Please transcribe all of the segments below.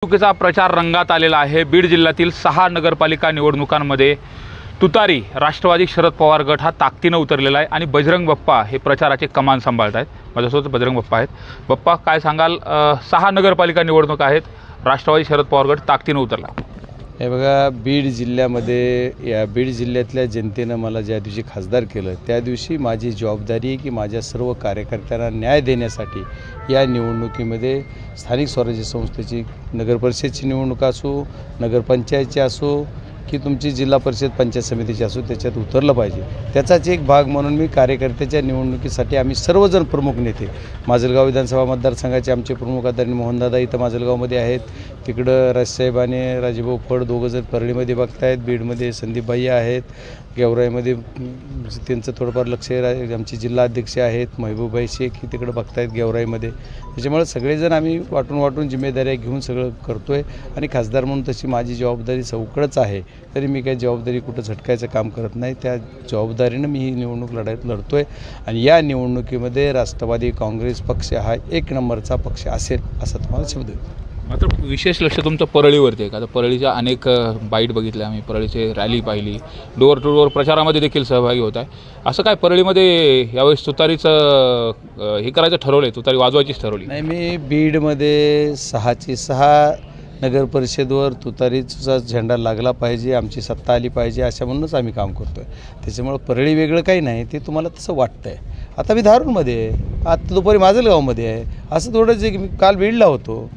निवडणुकीचा प्रचार रंगात आलेला आहे। बीड जिल्ह्यातील 6 नगरपालिका निवडणुकांमध्ये तुतारी राष्ट्रवादी शरद पवार गट हा ताकदीने उतरलेला आहे आणि बजरंग बाप्पा हे प्रचाराचे कमान सांभाळत आहेत। माझ्यासोबत बजरंग बाप्पा आहेत। बाप्पा, काय सांगाल? 6 नगरपालिका निवडणुका आहेत, राष्ट्रवादी शरद पवार गट ताकदीने उतरला। हे बघा, बीड जिल्ह्यामध्ये या बीड जिल्ह्यातल्या जनतेनं मला ज्या दिवशी खासदार केलं त्या दिवशी माझी जबाबदारी आहे की माझ्या सर्व कार्यकर्त्यांना न्याय देण्यासाठी या निवडणुकीमध्ये स्थानिक स्वराज्य संस्थेची नगरपरिषदेची निवडणूक असो, नगरपंचायतची असो की तुमची जिल्हा परिषद पंचायत समितीची असो, त्याच्यात उतरलं पाहिजे। त्याचाच एक भाग म्हणून मी कार्यकर्त्याच्या निवडणुकीसाठी आम्ही सर्वजण प्रमुख नेते, माजलगाव विधानसभा मतदारसंघाचे आमचे प्रमुख आदरणीय मोहनदादा इथं माजलगावमध्ये आहेत, तिकडं राजसाहेब आणि राजेभाऊ फड दोघंजण परळीमध्ये बघतायत, बीडमध्ये संदीपभाई आहेत, गेवराईमध्ये त्यांचं थोडंफार लक्ष आहे, आमचे जिल्हा अध्यक्ष आहेत महबूबभाई शेख ही तिकडं बघतायत गेवराईमध्ये। त्याच्यामुळे सगळेजण आम्ही वाटून जिम्मेदाऱ्या घेऊन सगळं करतो आहे आणि खासदार म्हणून तशी माझी जबाबदारी चौकडच आहे, तरी मी काही जबाबदारी कुठं झटकायचं काम करत नाही। त्या जबाबदारीनं मी ही निवडणूक लढतो आहे आणि या निवडणुकीमध्ये राष्ट्रवादी काँग्रेस पक्ष हा 1 नंबरचा पक्ष असेल असा तुम्हाला शब्द देतो। मात्र विशेष लक्ष तुमचं परळीवरती आहे का? तर परळीच्या अनेक बाईट बघितल्या आम्ही, परळीचे रॅली पाहिली, डोअर टू डोअर प्रचारामध्ये देखील सहभागी होत आहे। असं काय परळीमध्ये यावेळेस तुतारीचं हे करायचं ठरवलं आहे, तुतारी वाजवायचीच ठरवली? नाही, मी बीडमध्ये 6 नगरपरिषदेवर तुतारीचा झेंडा लागला पाहिजे, आमची सत्ता आली पाहिजे अशा म्हणूनच आम्ही काम करतो आहे। त्याच्यामुळं परळी वेगळं काही नाही, ते तुम्हाला तसं वाटतं आहे। आता मी धारूरमध्ये आहे, आता दुपारी माजलगावमध्ये आहे, असं थोडंच आहे की मी काल बीडला होतो,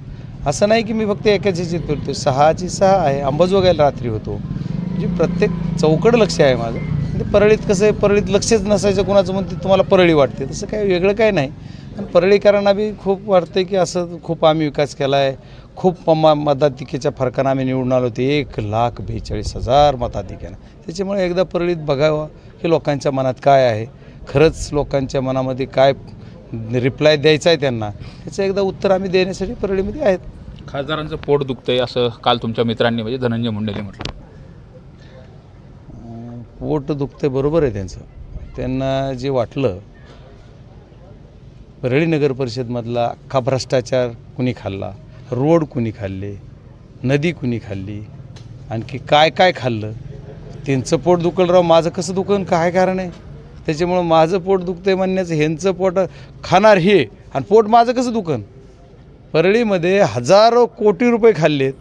असं नाही की मी फक्त एकाच ह्याच्यात करतो। 6 आहे, अंबाजोगाईला रात्री होतो, म्हणजे प्रत्येक चौकड लक्ष आहे माझं। म्हणजे परळीत कसं आहे, परळीत लक्षच नसायचं कोणाचं म्हणते तुम्हाला परळी वाटते, तसं काही वेगळं काही नाही। आणि परळीकरांना बी खूप वाटतं की असं खूप आम्ही विकास केला आहे, खूप मताधिक्याच्या फरकानं आम्ही निवडून आलो होतो, 1,42,000 मताधिक्यानं। त्याच्यामुळे एकदा परळीत बघावं की लोकांच्या मनात काय आहे, खरंच लोकांच्या मनामध्ये काय रिप्लाय द्यायचा आहे त्यांना, त्याचं एकदा उत्तर आम्ही देण्यासाठी परळीमध्ये आहेत। खासदारांचं पोट दुखतंय असं काल तुमच्या मित्रांनी म्हणजे धनंजय मुंडेंनी म्हटलं। पोट दुखतंय बरोबर आहे त्यांचं, त्यांना जे वाटलं परळी नगर परिषदमधला अख्खा भ्रष्टाचार कुणी खाल्ला, रोड कुणी खाल्ले, नदी कुणी खाल्ली, आणखी काय काय खाल्लं, त्यांचं पोट दुखलं राव, माझं कसं दुखन, काय कारण आहे? त्याच्यामुळं माझं पोट दुखतंय म्हणण्याचं ह्यांचं पोट खाणार हे आणि पोट माझं कसं दुखन? परळीमध्ये हजारो कोटी रुपये खाल्लेत,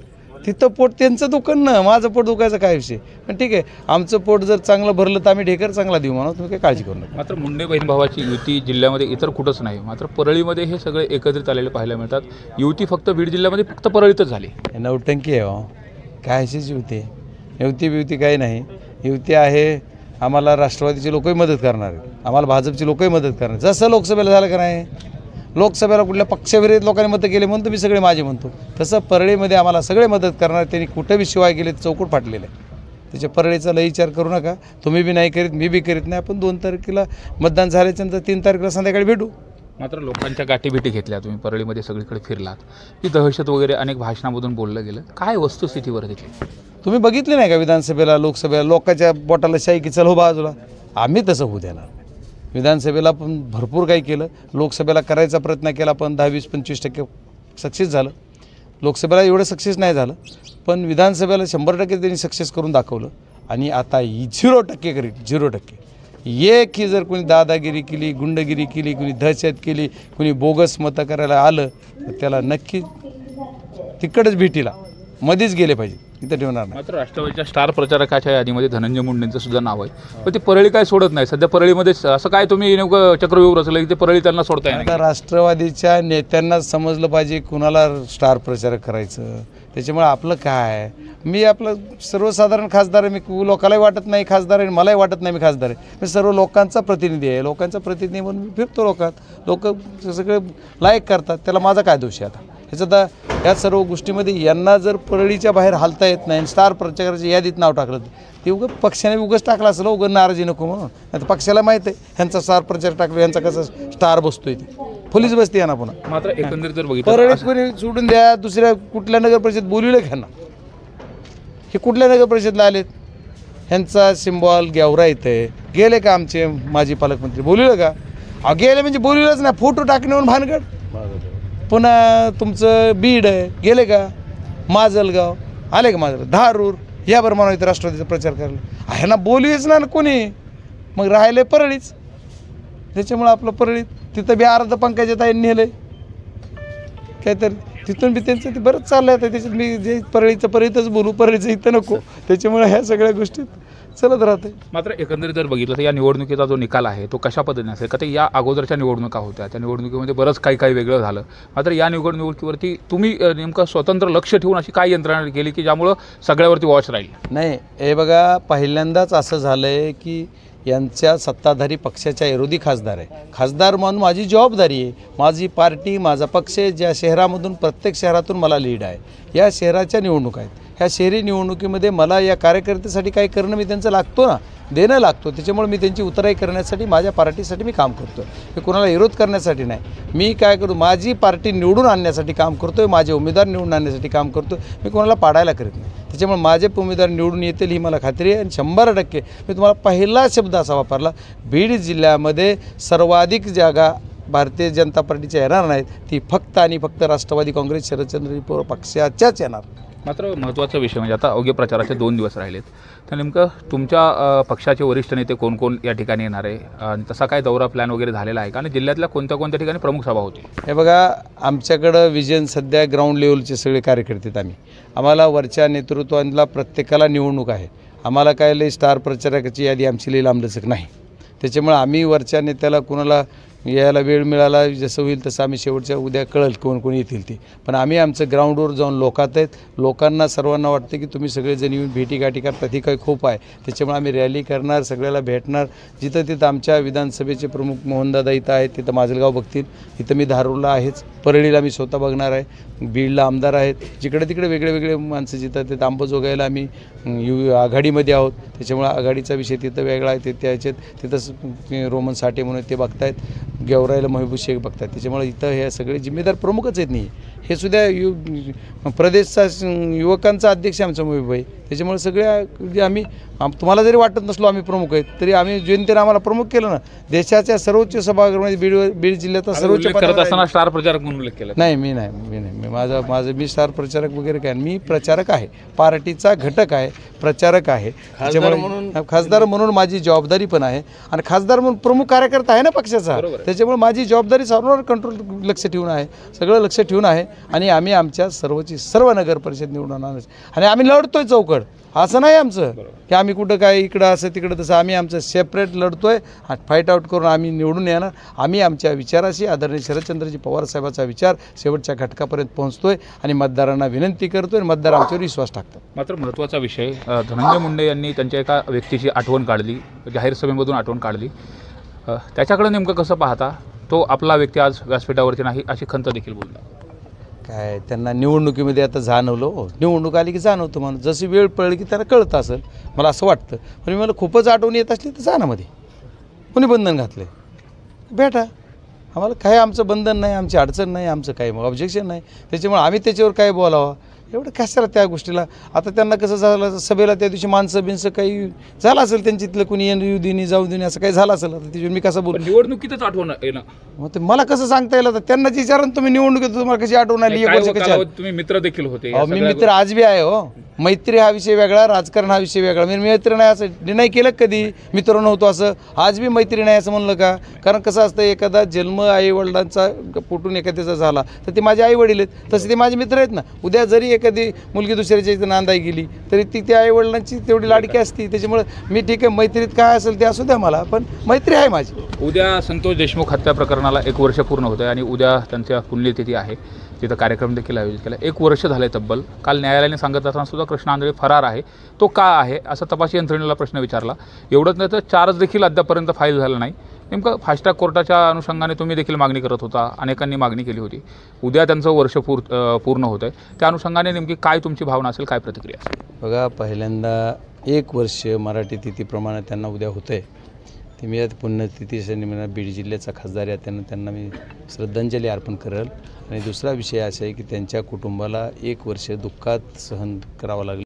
तिथं पोट त्यांचं दुखन ना, माझं पोट दुखायचं काय विषय? पण ठीक आहे, आमचं पोट जर चांगलं भरलं तर आम्ही ढेकर चांगला देऊ म्हणा, तुम्ही काही काळजी करू नका। मात्र मुंडे बहीण भावाची युती जिल्ह्यामध्ये इतर कुठंच नाही, मात्र परळीमध्ये हे सगळे एकत्रित आलेले पाहायला मिळतात। युती फक्त बीड जिल्ह्यामध्ये फक्त परळीतच झाली, नवटंकी आहे हो, काय अशीच युती बिवती काही नाही। युती आहे, आम्हाला राष्ट्रवादीचे लोकही मदत करणार आहेत, आम्हाला भाजपचे लोकही मदत करणार, जसं लोकसभेला झालं का नाही, लोकसभेला कुठल्या पक्षविरहित लोकांनी मतं केले म्हणून तुम्ही सगळे माझे म्हणतो, तसं परळीमध्ये आम्हाला सगळे मदत करणार। त्यांनी कुठं बी शिवाय गेले चौकट फाटलेलं आहे, त्याच्या परळीचा लई विचार करू नका, तुम्ही बी नाही करीत, मी बी करीत नाही। आपण 2 तारखेला मतदान झाल्याच्यानंतर 3 तारखेला संध्याकाळी भेटू। मात्र लोकांच्या गाठीभेटी घेतल्या, तुम्ही परळीमध्ये सगळीकडे फिरलात, ती दहशत वगैरे अनेक भाषणामधून बोललं गेलं, काय वस्तुस्थितीवर घेतली? तुम्ही बघितले नाही का विधानसभेला लोकसभेला लोकांच्या बोटाला शाही की चल हो बाजूला? आम्ही तसं होऊ देणार नाही। विधानसभेला पण भरपूर काही केलं, लोकसभेला करायचा प्रयत्न केला पण 10, 20, 25% सक्सेस झालं। लोकसभेला एवढं सक्सेस नाही झालं, पण विधानसभेला 100% त्यांनी सक्सेस करून दाखवलं आणि आता 0% करील, 0%। एक ही जर कोणी दादागिरी केली, गुंडगिरी केली, कोणी दहशत केली, कोणी बोगस मतं करायला आलं तर त्याला नक्की तिकडच भेटीला मध्येच गेले पाहिजे, इथं ठेवणार नाही। मात्र राष्ट्रवादीच्या स्टार प्रचारकाच्या यादीमध्ये धनंजय मुंडेंचं सुद्धा नाव आहे, पण ते परळी काय सोडत नाही सध्या। परळीमध्ये असं काय तुम्ही नेमकं चक्रव्यूह रचलं की ते परळी त्यांना सोडताय? आता राष्ट्रवादीच्या नेत्यांनाच समजलं पाहिजे कुणाला स्टार प्रचारक करायचं। त्याच्यामुळे आपलं काय, मी आपलं सर्वसाधारण खासदार आहे, मी लोकांनाही वाटत नाही खासदार आहे, मलाही वाटत नाही मी खासदार आहे, मी सर्व लोकांचा प्रतिनिधी आहे, लोकांचा प्रतिनिधी म्हणून मी फिरतो लोकात, लोक सगळे लाईक करतात, त्याला माझा काय दोष आहे? आता ह्याचं तर या सर्व गोष्टीमध्ये यांना जर परळीच्या बाहेर हालता येत नाही, स्टार प्रचाराच्या यादीत नाव टाकलं ते उगं पक्षाने उगंच टाकलं असेल, उगं नाराजी नको म्हणून। आता पक्षाला माहीत आहे ह्यांचा स्टार प्रचार टाकलं, ह्यांचा कसं स्टार बसतोय, ती पोलीस बसते यांना पुन्हा। मात्र एकंदरीत जर बघितलं परळीत कोणी सोडून द्या, दुसऱ्या कुठल्या नगर परिषद बोलवलं ह्यांना, हे कुठल्या नगर परिषदला आलेत, ह्यांचा सिम्बॉल गेवरा इथे गेले का आमचे माजी पालकमंत्री, बोलवलं का? गेले म्हणजे बोलवलंच नाही, फोटो टाकण्यावरून भानगड। पुन्हा तुमचं बीड आहे, गेले का? माजलगाव आले का माझं धारूर यावर म्हणून इथं राष्ट्रवादीचा प्रचार करायला ह्यांना बोलूच ना कोणी. मग राहिले परळीच, त्याच्यामुळं आपलं परळीत तिथं बी अर्ध पंकजा ताईंनी नेलं काय तर तिथून बी त्यांचं ते बरंच चाललं आहे. त्याच्यात मी जे परळीतच बोलू, परळीचं इथं नको. त्याच्यामुळे ह्या सगळ्या गोष्टीत चलत राहते. मात्र एकंदरीत जर बघितलं तर या निवडणुकीचा जो निकाल आहे तो कशा पद्धतीने असेल, का ते या अगोदरच्या निवडणुका होत्या, त्या निवडणुकीमध्ये बरंच काही वेगळं झालं. मात्र या निवडणुकीवरती तुम्ही नेमकं स्वतंत्र लक्ष ठेवून अशी काय यंत्रणा केली की ज्यामुळं सगळ्यावरती वॉच राहील? नाही, हे बघा पहिल्यांदाच असं झालं आहे की यांच्या सत्ताधारी पक्षाच्या विरोधी खासदार आहे. खासदार म्हणून माझी जबाबदारी आहे, माझी पार्टी माझा पक्ष ज्या शहरामधून प्रत्येक शहरातून मला लीड आहे. या शहराच्या निवडणुका आहेत, ह्या शहरी निवडणुकीमध्ये मला या कार्यकर्त्यासाठी काही करणं मी त्यांचं लागतो ना, देणं लागतो. त्याच्यामुळे मी त्यांची उतराई करण्यासाठी माझ्या पार्टीसाठी मी काम करतो. मी कोणाला विरोध करण्यासाठी नाही. मी काय करतो, माझी पार्टी निवडून आणण्यासाठी काम करतो आहे, माझे उमेदवार निवडून आणण्यासाठी काम करतो. मी कोणाला पाडायला करत नाही. त्याच्यामुळे माझे उमेदवार निवडून येतील ही मला खात्री आहे. आणि 100% मी तुम्हाला पहिला शब्द असा वापरला, बीड जिल्ह्यामध्ये सर्वाधिक जागा भारतीय जनता पार्टीच्या येणार नाहीत, ती फक्त आणि फक्त राष्ट्रवादी काँग्रेस शरदचंद्र पवार पक्षाच्याच येणार. मात्र महत्त्वाचा विषय म्हणजे आता अवघे प्रचाराचे 2 दिवस राहिलेत, तर नेमकं तुमच्या पक्षाचे वरिष्ठ नेते कोण कोण या ठिकाणी येणार आहे आणि तसा काय दौरा प्लॅन वगैरे झालेला आहे का, आणि जिल्ह्यातल्या कोणत्या ठिकाणी प्रमुख सभा होती? हे बघा, आमच्याकडं विजन सध्या ग्राउंड लेवलचे सगळे कार्यकर्ते आहेत. आम्हाला वरच्या नेतृत्वाला प्रत्येकाला निवडणूक आहे. आम्हाला काय लई स्टार प्रचारकाची यादी आमची लई लांबलचक नाही. त्याच्यामुळे आम्ही वरच्या नेत्याला कोणाला यायला वेळ मिळाला जसं होईल तसं आम्ही शेवटच्या उद्या कळेल कोण येतील ते. पण आम्ही आमचं ग्राउंडवर जाऊन लोकात आहेत, लोकांना सर्वांना वाटतं की तुम्ही सगळेजण येऊन भेटीगाठी करतात, ही काही खूप आहे. त्याच्यामुळे आम्ही रॅली करणार, सगळ्याला भेटणार. जिथं तिथं आमच्या विधानसभेचे प्रमुख मोहनदादा इथं आहेत, तिथं माजलगाव बघतील, इथं मी धारूरला आहेच, परळीला मी स्वतः बघणार आहे, बीडला आमदार आहेत, जिकडे तिकडे वेगळे माणसं जिथं तिथं अंबाजोगाईला आम्ही आघाडीमध्ये आहोत. त्याच्यामुळे आघाडीचा विषय तिथं वेगळा आहे. ते त्याच्यात तिथं रोमन साठे म्हणून ते बघतायत, गेवराईला महबूब शेख बघतात. त्याच्यामुळे इथं हे सगळे जिम्मेदार प्रमुखच आहेत. नाही हे सुद्धा प्रदेशचा युवकांचा अध्यक्ष आमचा महबूब आहे. त्याच्यामुळे सगळ्या आम्ही तुम्हाला जरी वाटत नसलो आम्ही प्रमुख आहेत तरी आम्ही जनतेने आम्हाला प्रमुख केलं ना. देशाच्या सर्वोच्च सभागृहामध्ये बीड जिल्ह्याचा सर्वोच्च करत असताना स्टार प्रचारक म्हणून उल्लेख केला? नाही, मी स्टार प्रचारक वगैरे काय, मी प्रचारक आहे, पार्टीचा घटक आहे, प्रचारक आहे. त्याच्यामुळे खासदार म्हणून माझी जबाबदारी पण आहे आणि खासदार म्हणून प्रमुख कार्यकर्ता आहे ना पक्षाचा. त्याच्यामुळे माझी जबाबदारी सर्वांवर कंट्रोल लक्ष ठेवून आहे, सगळं लक्ष ठेवून आहे. आणि आम्ही आमच्या सर्व नगर परिषद निवडून आणणार आणि आम्ही लढतोय चौकड. असं नाही आमचं की आम्ही कुठं काय इकडं असं तिकडं तसं. आम्ही आमचं सेपरेट लढतोय, फाईट आउट करून आम्ही निवडून येणार. आम्ही आमच्या विचाराशी आदरणीय शरदचंद्रजी पवार साहेबाचा विचार शेवटच्या घटकापर्यंत पोहोचतोय आणि मतदारांना विनंती करतोय आणि मतदार आमच्यावर विश्वास टाकतात. मात्र महत्त्वाचा विषय, धनंजय मुंडे यांनी त्यांच्या एका व्यक्तीची आठवण काढली, जाहीर सभेमधून आठवण काढली. त्याच्याकडे नेमकं कसं पाहता? तो आपला व्यक्ती आज व्यासपीठावरती नाही अशी खंत देखील बोलला. काय त्यांना निवडणुकीमध्ये आता जाणवलं हो, निवडणूक आली की जाणवतं म्हणून. जशी वेळ पडली की त्यांना कळतं असेल, मला असं वाटतं. पण मला खूपच आठवण येत असली तर जाण्यामध्ये कोणी बंधन घातलं भेटा. आम्हाला काही आमचं बंधन नाही, आमची अडचण नाही, आमचं काही ऑब्जेक्शन नाही. त्याच्यामुळे आम्ही त्याच्यावर काय बोलावं एवढं कशाला त्या गोष्टीला. आता त्यांना कसं झालं सभेला त्या दिवशी माणसं बिनसं काही झालं असेल त्यांची, तिथलं कुणी येऊ देणी जाऊ देणी असं काही झालं असेल. आता त्याच्यावर मी कसं बोलू? निवडणुकीतच आठवण येणं मग ते मला कसं सांगता येईल? आता त्यांनाच विचारा तुम्ही निवडणुकीत तुम्हाला कशी आठवण आली? 1 वर्ष कशी? तुम्ही मित्र देखील होते. मी मित्र आज बी आहे हो. मैत्री हा विषय वेगळा, राजकारण हा विषय वेगळा. मी मैत्री नाही असं डिनाय केलं कधी, मित्र नव्हतो असं. आज बी मैत्री नाही असं म्हणलं का? कारण कसं असतं, एखादा जन्म आईवडिलांचा पोटून एखाद्याचा झाला तर ते माझे आईवडील आहेत, तसे ते माझे मित्र आहेत ना. उद्या जरी एखादी मुलगी दुसऱ्याच्या इथं नांदाई गेली तरी ती त्या आईवडिलांची तेवढी लाडकी असती. त्याच्यामुळे मी ठीक आहे, मैत्रीत काय असेल ते असू द्या मला, पण मैत्री आहे माझी. उद्या संतोष देशमुख हत्या प्रकरणाला 1 वर्ष पूर्ण होतं आणि उद्या त्यांच्या पुण्यतिथी आहे. तिथं कार्यक्रम देखील आयोजित केला. 1 वर्ष झालं आहे तब्बल. काल न्यायालयाने सांगत असताना सुद्धा कृष्ण आंधळे फरार आहे. तो का आहे असा तपास यंत्रणेला प्रश्न विचारला. एवढंच नाही तर चार्ज देखील अद्यापर्यंत फाईल झाला नाही. नेमकं फास्ट ट्रॅक कोर्टाच्या अनुषंगाने तुम्ही देखील मागणी करत होता, अनेकांनी मागणी केली होती. उद्या त्यांचं वर्ष पूर्ण होतं आहे. त्या अनुषंगाने नेमकी काय तुमची भावना असेल, काय प्रतिक्रिया असेल? बघा, पहिल्यांदा 1 वर्ष मराठी तिथीप्रमाणे त्यांना उद्या होतं आहे. ते मी आता पुण्यतिथीच्या निमित्ताने बीड जिल्ह्याचा खासदार आहे, त्यांना मी श्रद्धांजली अर्पण करेल. आणि दुसरा विषय असा आहे की त्यांच्या कुटुंबाला 1 वर्ष दुःखात सहन करावं लागलं.